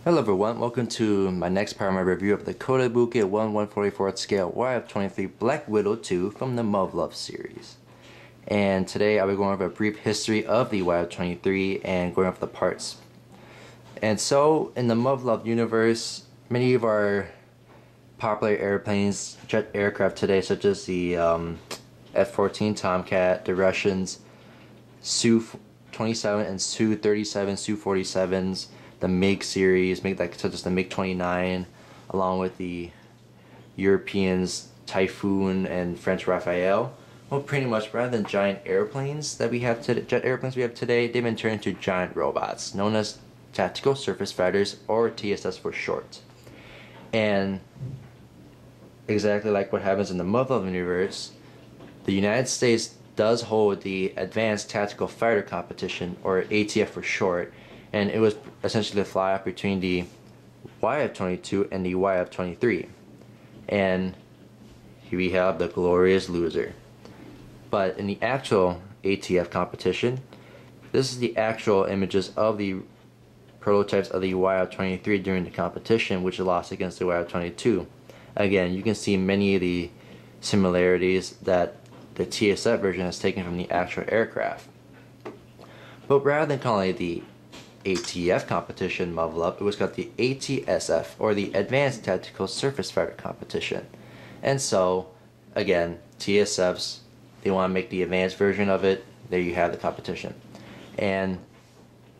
Hello everyone, welcome to my next part of my review of the Kotobukiya 1/144th scale YF23 Black Widow 2 from the Muv-Luv series. And today I'll be going over a brief history of the YF23 and going over the parts. And so, in the Muv-Luv universe, many of our popular airplanes, jet aircraft today, such as the F-14 Tomcat, the Russians, Su-27 and Su-37, Su-47s, the MiG series, such as the MiG-29, along with the Europeans Typhoon and French Rafale. Well, pretty much, rather than giant airplanes that we have today, jet airplanes we have today, they've been turned into giant robots, known as Tactical Surface Fighters, or TSF for short. And exactly like what happens in the Muv-Luv universe, the United States does hold the Advanced Tactical Fighter Competition, or ATF for short, and it was essentially the fly-off between the YF-22 and the YF-23. And here we have the glorious loser. But in the actual ATF competition, this is the actual images of the prototypes of the YF-23 during the competition, which lost against the YF-22. Again, you can see many of the similarities that the TSF version has taken from the actual aircraft. But rather than calling it the ATF competition Muv-Luv, it was called the ATSF, or the Advanced Tactical Surface Fighter Competition. And so, again, TSFs, they want to make the advanced version of it. There you have the competition. And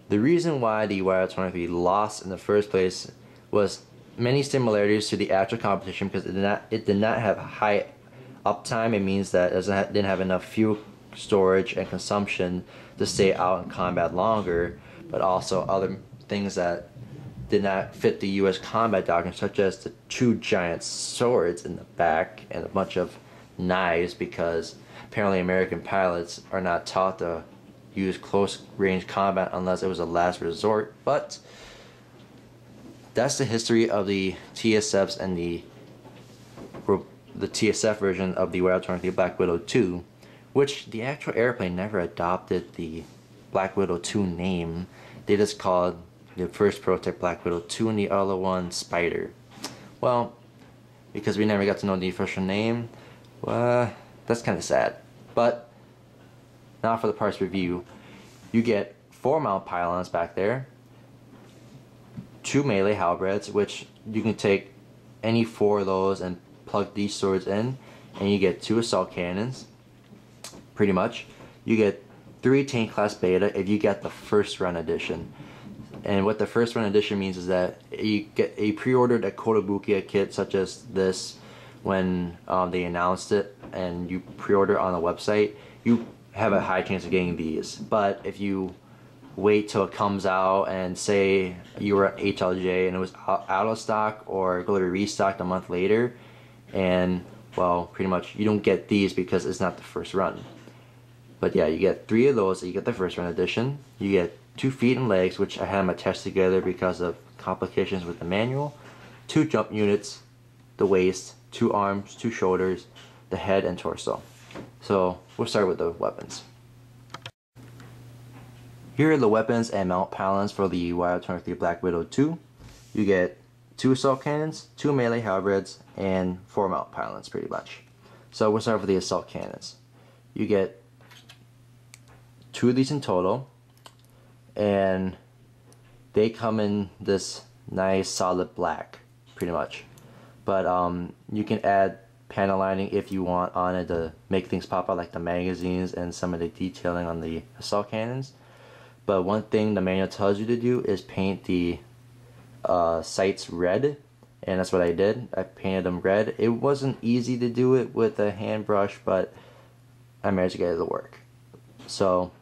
the reason why the YF-23 lost in the first place was many similarities to the actual competition, because it did not have high uptime. It means that it didn't have enough fuel storage and consumption to stay out in combat longer, but also other things that did not fit the U.S. combat doctrine, such as the two giant swords in the back and a bunch of knives, because apparently American pilots are not taught to use close range combat unless it was a last resort. But that's the history of the TSFs and the TSF version of the YF-23 Black Widow 2, which the actual airplane never adopted the Black Widow 2 name. They just called the first prototype Black Widow 2 and the other one Spider. Well, because we never got to know the official name, well, that's kind of sad. But now for the parts review. You get 4 mount pylons back there, 2 melee halberds, which you can take any 4 of those and plug these swords in, and you get 2 assault cannons, pretty much. You get 3 tank class beta if you get the first run edition. And what the first run edition means is that you pre-ordered a Kotobukiya kit such as this when they announced it, and you pre-order on the website, you have a high chance of getting these. But if you wait till it comes out and say you were at HLJ and it was out of stock, or go to restocked a month later, and well, pretty much you don't get these because it's not the first run. But yeah, you get 3 of those that you get the first run edition. You get 2 feet and legs, which I had them attached together because of complications with the manual. 2 jump units, the waist, 2 arms, 2 shoulders, the head and torso. So we'll start with the weapons. Here are the weapons and mount pylons for the YF-23 Black Widow 2. You get 2 assault cannons, 2 melee halberds, and 4 mount pylons, pretty much. So we'll start with the assault cannons. You get 2 of these in total, and they come in this nice solid black, pretty much. But you can add panel lining if you want on it to make things pop out, like the magazines and some of the detailing on the assault cannons. But one thing the manual tells you to do is paint the sights red, and that's what I did. I painted them red. It wasn't easy to do it with a hand brush, but I managed to get it to work. So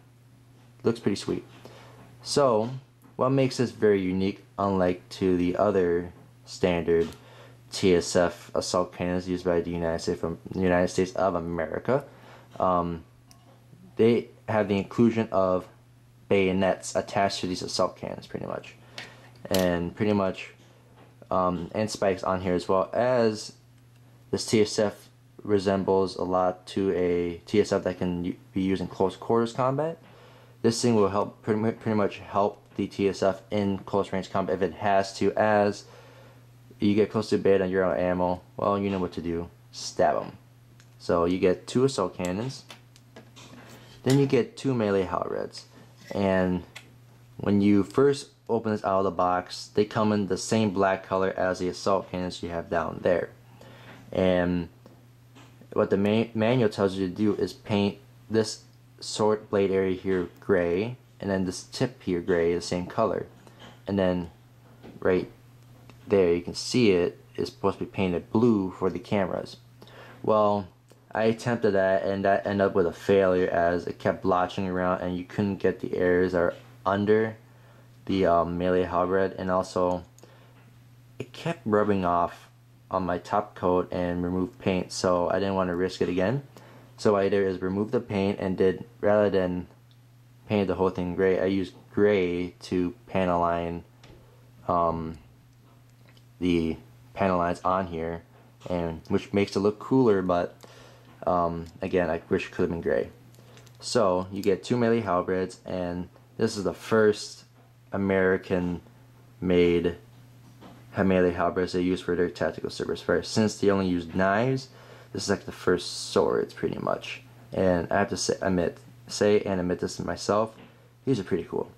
looks pretty sweet. So what makes this very unique, unlike to the other standard TSF assault cannons used by the United States of America, they have the inclusion of bayonets attached to these assault cannons, pretty much, and spikes on here, as well as this TSF resembles a lot to a TSF that can be used in close quarters combat. This thing will help pretty much help the TSF in close range combat if it has to. As you get close to bait and you're out of ammo, well, you know what to do. Stab them. So you get 2 assault cannons. Then you get 2 melee halberds. And when you first open this out of the box, they come in the same black color as the assault cannons you have down there. And what the manual tells you to do is paint this sword blade area here gray, and then this tip here gray, the same color. And then right there you can see it is supposed to be painted blue for the cameras. Well, I attempted that and that ended up with a failure, as it kept blotching around and you couldn't get the areas that are under the melee halberd, and also it kept rubbing off on my top coat and remove paint, so I didn't want to risk it again. So what I did is remove the paint and did, rather than paint the whole thing gray, I used gray to panel line the panel lines on here, and which makes it look cooler, but again, I wish it could have been gray. So you get 2 melee halberds, and this is the first American made melee halberds they use for their tactical service. Since they only used knives, this is like the first swords pretty much. And I have to admit this to myself, these are pretty cool.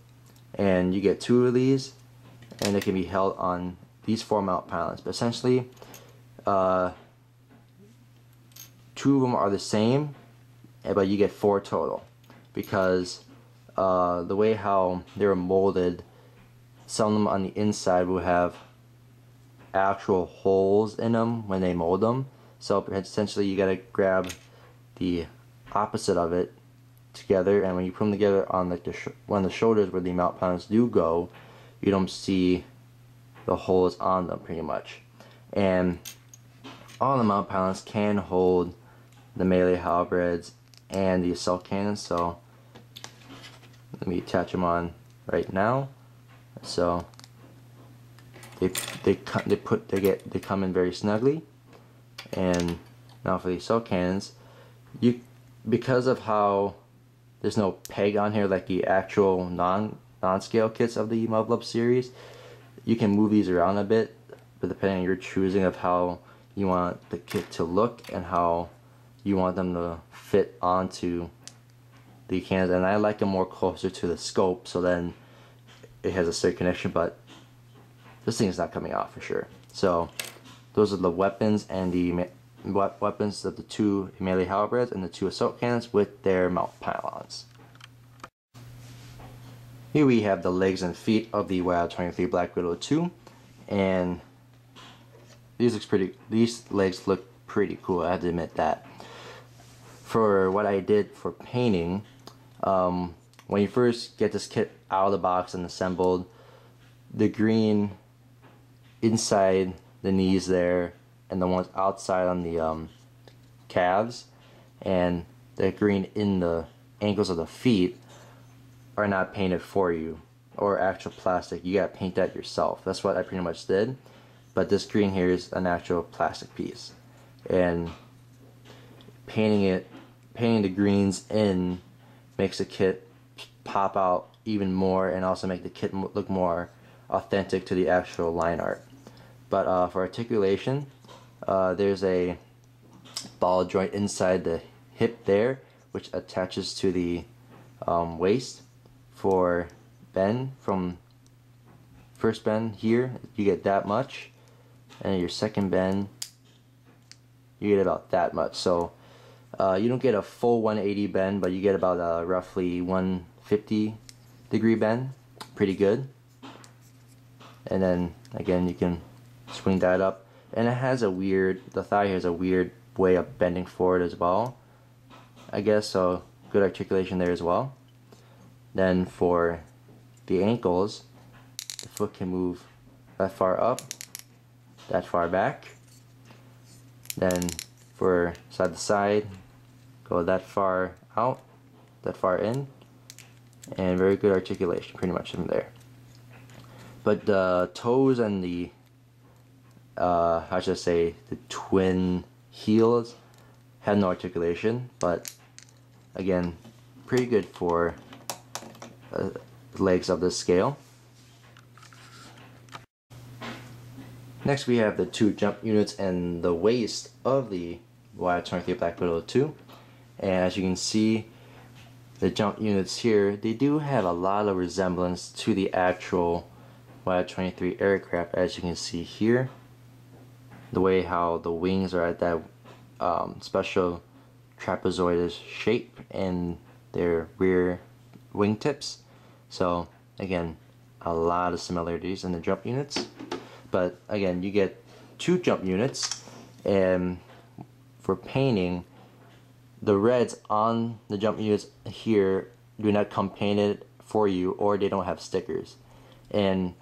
And you get 2 of these, and they can be held on these 4 mount pylons. But essentially, 2 of them are the same, but you get 4 total, because the way how they're molded, some of them on the inside will have actual holes in them when they mold them. So essentially you gotta grab the opposite of it together, and when you put them together on like one of the shoulders where the mount pylons do go, you don't see the holes on them pretty much. And all the mount pylons can hold the melee halberds and the assault cannons, so let me attach them on right now. So they come in very snugly. And now for the assault cannons, because of how there's no peg on here like the actual non-scale kits of the Muv-Luv series, you can move these around a bit, but depending on your choosing of how you want the kit to look and how you want them to fit onto the cannons. And I like them more closer to the scope, so then it has a straight connection, but this thing is not coming out for sure. So those are the weapons and the weapons of the 2 melee halberds and the 2 assault cannons with their mount pylons. Here we have the legs and feet of the Wild 23 Black Widow 2, and these legs look pretty cool, I have to admit that. For what I did for painting, when you first get this kit out of the box and assembled, the green inside the knees there and the ones outside on the calves and the green in the ankles of the feet are not painted for you, or actual plastic. You gotta paint that yourself. That's what I pretty much did, but this green here is an actual plastic piece, and painting the greens in makes the kit pop out even more and also make the kit look more authentic to the actual line art. But for articulation, there's a ball joint inside the hip there, which attaches to the waist. For bend, from first bend here, you get that much, and your second bend, you get about that much. So you don't get a full 180 bend, but you get about a roughly 150 degree bend. Pretty good. And then again, you can swing that up, and it has a weird, the thigh has a weird way of bending forward as well, I guess, so good articulation there as well. Then for the ankles, the foot can move that far up, that far back. Then for side to side, go that far out, that far in, and very good articulation pretty much from there. But the toes and the how should I say, the twin heels had no articulation, but again, pretty good for legs of this scale. Next we have the 2 jump units and the waist of the Y23 Black Widow 2. And as you can see, the jump units here, they do have a lot of resemblance to the actual Y23 aircraft, as you can see here. The way how the wings are at that special trapezoidal shape in their rear wingtips. So again, a lot of similarities in the jump units. But again, you get 2 jump units, and for painting, the reds on the jump units here do not come painted for you, or they don't have stickers. And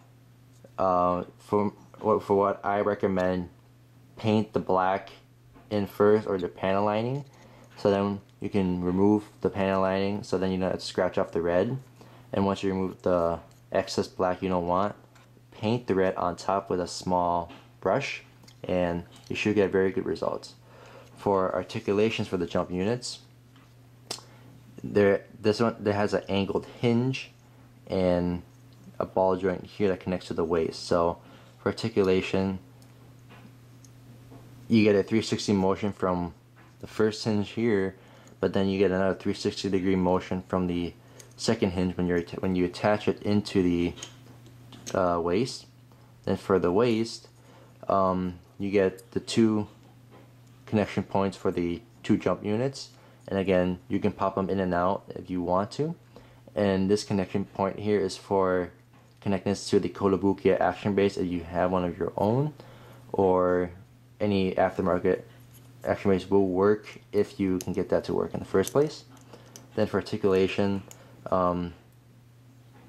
for what I recommend, paint the black in first, or the panel lining, so then you can remove the panel lining, so then you don't have to scratch off the red. And once you remove the excess black you don't want, paint the red on top with a small brush, and you should get very good results. For articulations for the jump units, this one has an angled hinge and a ball joint here that connects to the waist. So for articulation, you get a 360 motion from the first hinge here, but then you get another 360-degree motion from the second hinge when you attach it into the waist. Then for the waist, you get the 2 connection points for the 2 jump units, and again, you can pop them in and out if you want to. And this connection point here is for connecting this to the Kotobukiya action base if you have one of your own, or any aftermarket action base will work if you can get that to work in the first place. Then for articulation,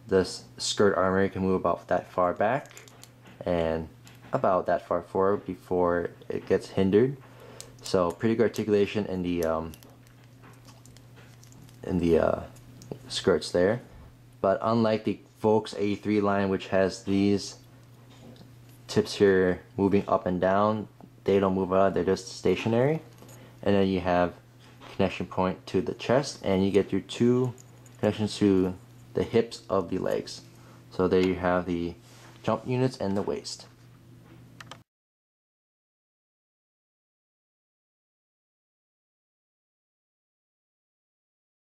this skirt armor can move about that far back and about that far forward before it gets hindered. So pretty good articulation in the skirts there. But unlike the Volks 83 line, which has these tips here moving up and down, they don't move out, they're just stationary. And then you have connection point to the chest, and you get your 2 connections to the hips of the legs. So there you have the jump units and the waist.